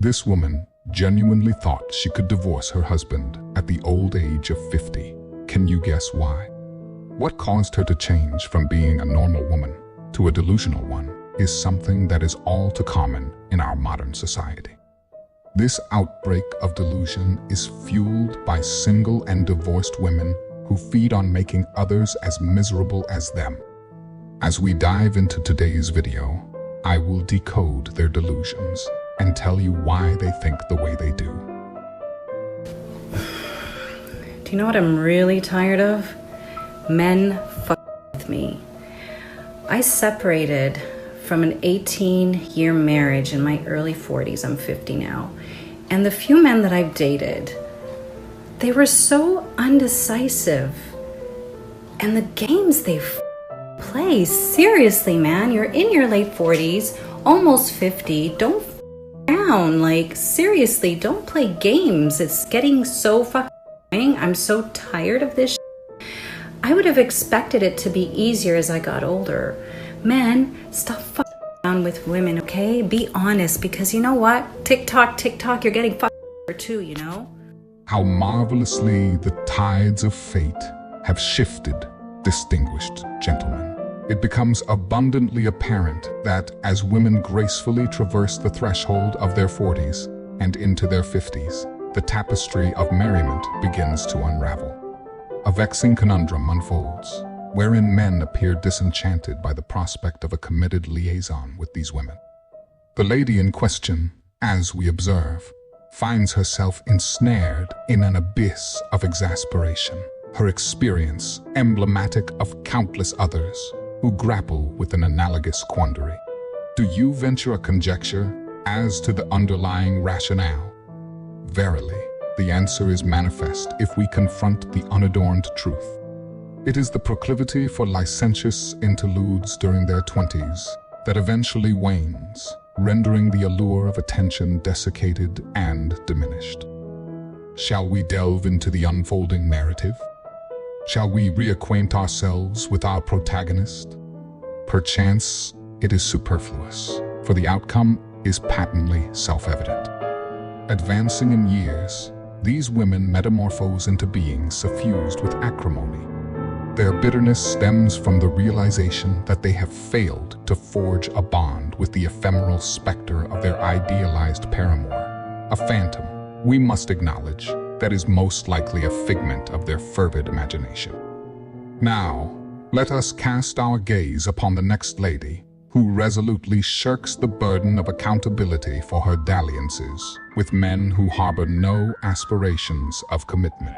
This woman genuinely thought she could divorce her husband at the old age of 50. Can you guess why? What caused her to change from being a normal woman to a delusional one is something that is all too common in our modern society. This outbreak of delusion is fueled by single and divorced women who feed on making others as miserable as them. As we dive into today's video, I will decode their delusions and tell you why they think the way they do. Do you know what I'm really tired of? Men with me. I separated from an 18-year marriage in my early 40s. I'm 50 now. And the few men that I've dated, they were so undecisive. And the games they play, seriously, man, you're in your late 40s, almost 50, don't down. Like, seriously, don't play games. It's getting so fucking annoying. I'm so tired of this shit. I would have expected it to be easier as I got older. Men, stop fucking around with women, okay? Be honest, because you know what? TikTok, you're getting fucked too, you know? How marvelously the tides of fate have shifted, distinguished gentlemen. It becomes abundantly apparent that as women gracefully traverse the threshold of their 40s and into their 50s, the tapestry of merriment begins to unravel. A vexing conundrum unfolds, wherein men appear disenchanted by the prospect of a committed liaison with these women. The lady in question, as we observe, finds herself ensnared in an abyss of exasperation, her experience emblematic of countless others who grapple with an analogous quandary. Do you venture a conjecture as to the underlying rationale? Verily, the answer is manifest if we confront the unadorned truth. It is the proclivity for licentious interludes during their 20s that eventually wanes, rendering the allure of attention desiccated and diminished. Shall we delve into the unfolding narrative? Shall we reacquaint ourselves with our protagonist? Perchance it is superfluous, for the outcome is patently self-evident. Advancing in years, these women metamorphose into beings suffused with acrimony. Their bitterness stems from the realization that they have failed to forge a bond with the ephemeral specter of their idealized paramour, a phantom, we must acknowledge, that is most likely a figment of their fervid imagination. Now, let us cast our gaze upon the next lady, who resolutely shirks the burden of accountability for her dalliances with men who harbor no aspirations of commitment.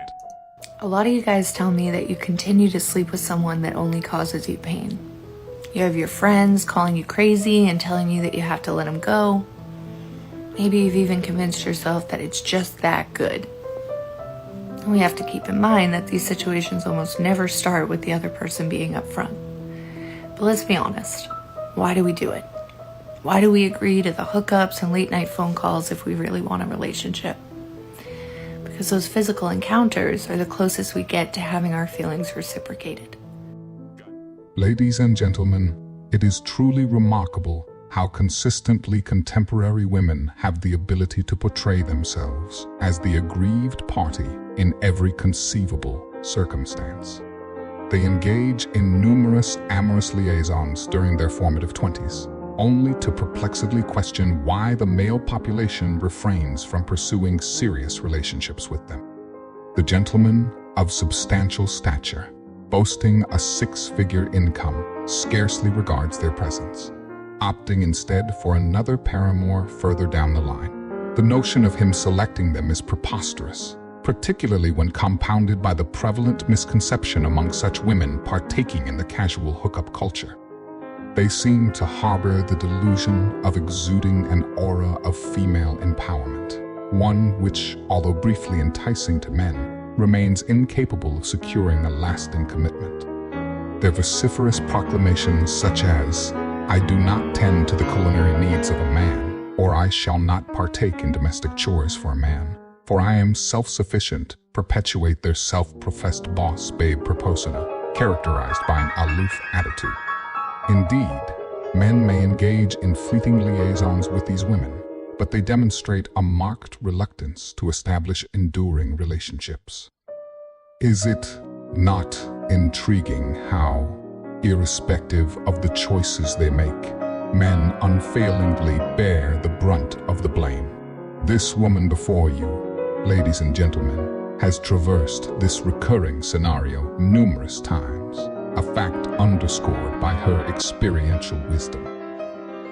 A lot of you guys tell me that you continue to sleep with someone that only causes you pain. You have your friends calling you crazy and telling you that you have to let them go. Maybe you've even convinced yourself that it's just that good. And we have to keep in mind that these situations almost never start with the other person being upfront. But let's be honest, why do we do it? Why do we agree to the hookups and late night phone calls if we really want a relationship? Because those physical encounters are the closest we get to having our feelings reciprocated. Ladies and gentlemen, it is truly remarkable how consistently contemporary women have the ability to portray themselves as the aggrieved party in every conceivable circumstance. They engage in numerous amorous liaisons during their formative 20s, only to perplexedly question why the male population refrains from pursuing serious relationships with them. The gentleman of substantial stature, boasting a six-figure income, scarcely regards their presence, opting instead for another paramour further down the line. The notion of him selecting them is preposterous, particularly when compounded by the prevalent misconception among such women partaking in the casual hookup culture. They seem to harbor the delusion of exuding an aura of female empowerment, one which, although briefly enticing to men, remains incapable of securing a lasting commitment. Their vociferous proclamations such as, "I do not tend to the culinary needs of a man," or "I shall not partake in domestic chores for a man, for I am self-sufficient," perpetuate their self-professed boss babe persona, characterized by an aloof attitude. Indeed, men may engage in fleeting liaisons with these women, but they demonstrate a marked reluctance to establish enduring relationships. Is it not intriguing how, irrespective of the choices they make, men unfailingly bear the brunt of the blame? This woman before you, ladies and gentlemen, has traversed this recurring scenario numerous times, a fact underscored by her experiential wisdom.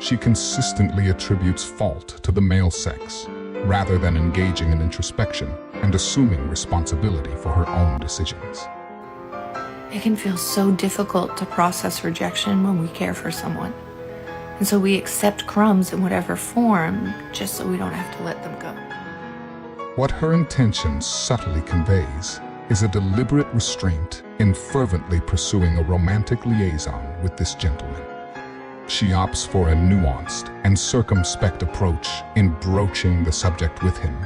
She consistently attributes fault to the male sex, rather than engaging in introspection and assuming responsibility for her own decisions. It can feel so difficult to process rejection when we care for someone. And so we accept crumbs in whatever form, just so we don't have to let them go. What her intention subtly conveys is a deliberate restraint in fervently pursuing a romantic liaison with this gentleman. She opts for a nuanced and circumspect approach in broaching the subject with him,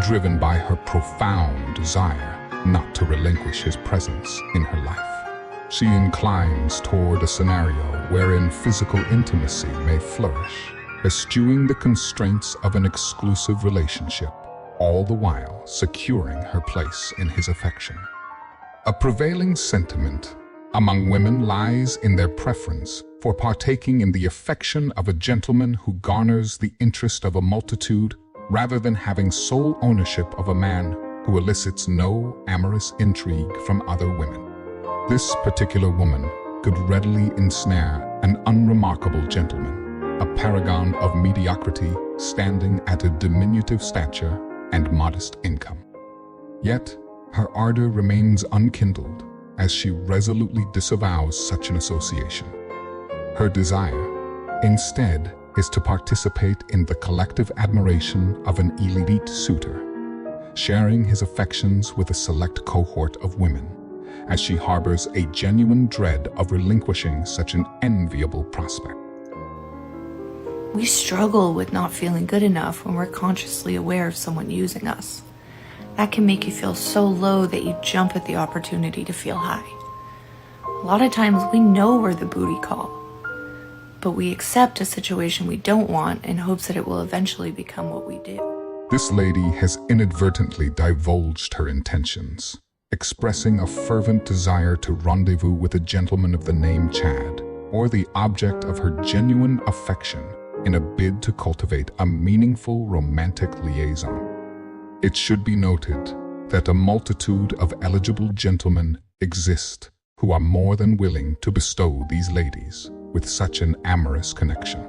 driven by her profound desire not to relinquish his presence in her life. She inclines toward a scenario wherein physical intimacy may flourish, eschewing the constraints of an exclusive relationship, all the while securing her place in his affection. A prevailing sentiment among women lies in their preference for partaking in the affection of a gentleman who garners the interest of a multitude rather than having sole ownership of a man who elicits no amorous intrigue from other women. This particular woman could readily ensnare an unremarkable gentleman, a paragon of mediocrity standing at a diminutive stature and modest income. Yet, her ardor remains unkindled as she resolutely disavows such an association. Her desire, instead, is to participate in the collective admiration of an elite suitor, sharing his affections with a select cohort of women, as she harbors a genuine dread of relinquishing such an enviable prospect. We struggle with not feeling good enough when we're consciously aware of someone using us. That can make you feel so low that you jump at the opportunity to feel high. A lot of times we know we're the booty call, but we accept a situation we don't want in hopes that it will eventually become what we do. This lady has inadvertently divulged her intentions, expressing a fervent desire to rendezvous with a gentleman of the name Chad, or the object of her genuine affection, in a bid to cultivate a meaningful romantic liaison. It should be noted that a multitude of eligible gentlemen exist who are more than willing to bestow these ladies with such an amorous connection.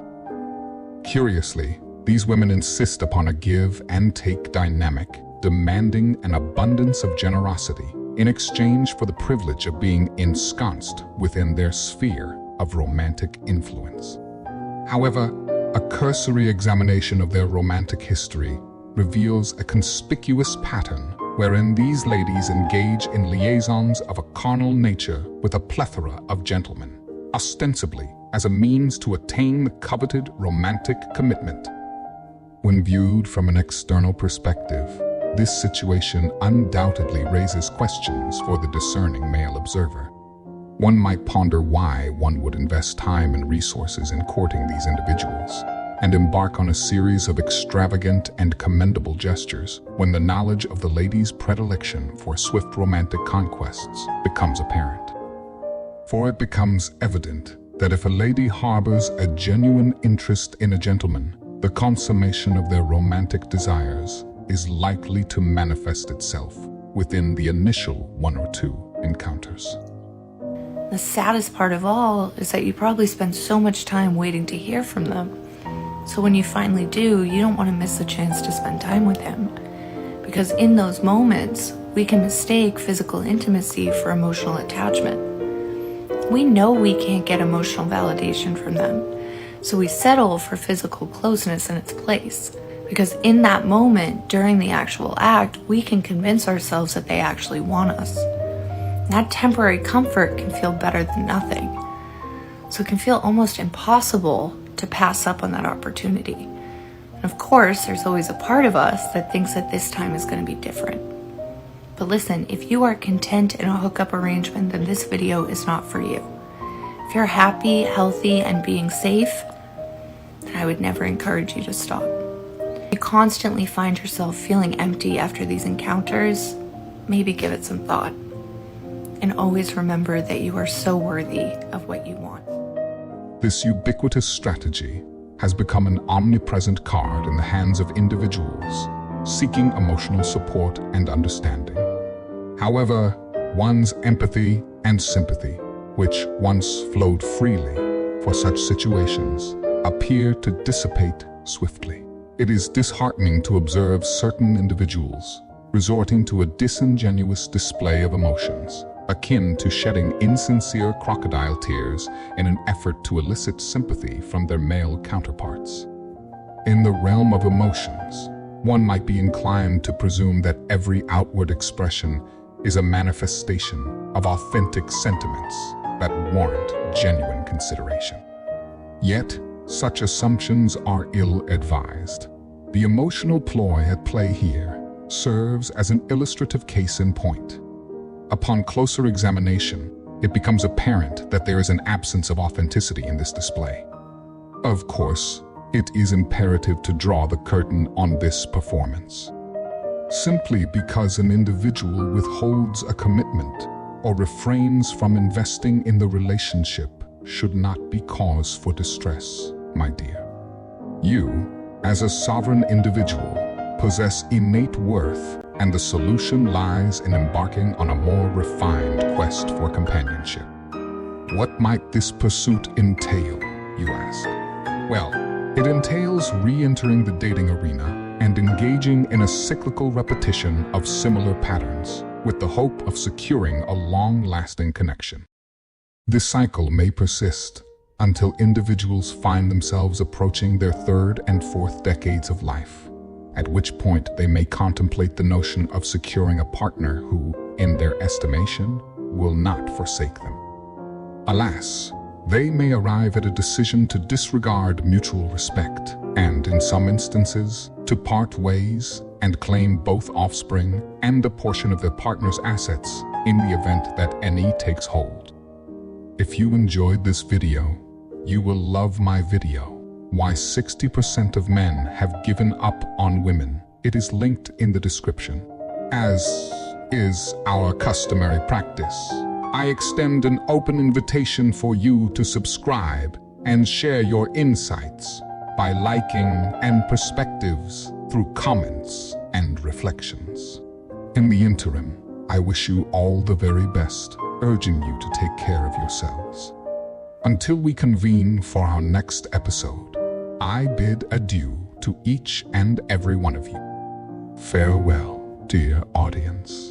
Curiously, these women insist upon a give and take dynamic, demanding an abundance of generosity in exchange for the privilege of being ensconced within their sphere of romantic influence. However, a cursory examination of their romantic history reveals a conspicuous pattern wherein these ladies engage in liaisons of a carnal nature with a plethora of gentlemen, ostensibly as a means to attain the coveted romantic commitment. When viewed from an external perspective, this situation undoubtedly raises questions for the discerning male observer. One might ponder why one would invest time and resources in courting these individuals, and embark on a series of extravagant and commendable gestures when the knowledge of the lady's predilection for swift romantic conquests becomes apparent. For it becomes evident that if a lady harbors a genuine interest in a gentleman, the consummation of their romantic desires is likely to manifest itself within the initial one or two encounters. The saddest part of all is that you probably spend so much time waiting to hear from them. So when you finally do, you don't want to miss the chance to spend time with him. Because in those moments, we can mistake physical intimacy for emotional attachment. We know we can't get emotional validation from them, so we settle for physical closeness in its place. Because in that moment, during the actual act, we can convince ourselves that they actually want us. And that temporary comfort can feel better than nothing. So it can feel almost impossible to pass up on that opportunity. And of course, there's always a part of us that thinks that this time is going to be different. But listen, if you are content in a hookup arrangement, then this video is not for you. If you're happy, healthy, and being safe, then I would never encourage you to stop. you constantly find yourself feeling empty after these encounters, maybe give it some thought. And always remember that you are so worthy of what you want. This ubiquitous strategy has become an omnipresent card in the hands of individuals seeking emotional support and understanding. However, one's empathy and sympathy, which once flowed freely for such situations, appear to dissipate swiftly. It is disheartening to observe certain individuals resorting to a disingenuous display of emotions, akin to shedding insincere crocodile tears in an effort to elicit sympathy from their male counterparts. In the realm of emotions, one might be inclined to presume that every outward expression is a manifestation of authentic sentiments that warrant genuine consideration. Yet, such assumptions are ill-advised. The emotional ploy at play here serves as an illustrative case in point. Upon closer examination, it becomes apparent that there is an absence of authenticity in this display. Of course, it is imperative to draw the curtain on this performance. Simply because an individual withholds a commitment or refrains from investing in the relationship should not be cause for distress, my dear. You, as a sovereign individual, possess innate worth, and the solution lies in embarking on a more refined quest for companionship. What might this pursuit entail, you ask? Well, it entails re-entering the dating arena and engaging in a cyclical repetition of similar patterns with the hope of securing a long-lasting connection. This cycle may persist until individuals find themselves approaching their third and fourth decades of life, at which point they may contemplate the notion of securing a partner who, in their estimation, will not forsake them. Alas, they may arrive at a decision to disregard mutual respect and, in some instances, to part ways and claim both offspring and a portion of their partner's assets in the event that any takes hold. If you enjoyed this video, you will love my video, Why 60% of Men Have Given Up on Women. It is linked in the description. As is our customary practice, I extend an open invitation for you to subscribe and share your insights by liking and perspectives through comments and reflections. In the interim, I wish you all the very best, urging you to take care of yourselves. Until we convene for our next episode, I bid adieu to each and every one of you. Farewell, dear audience.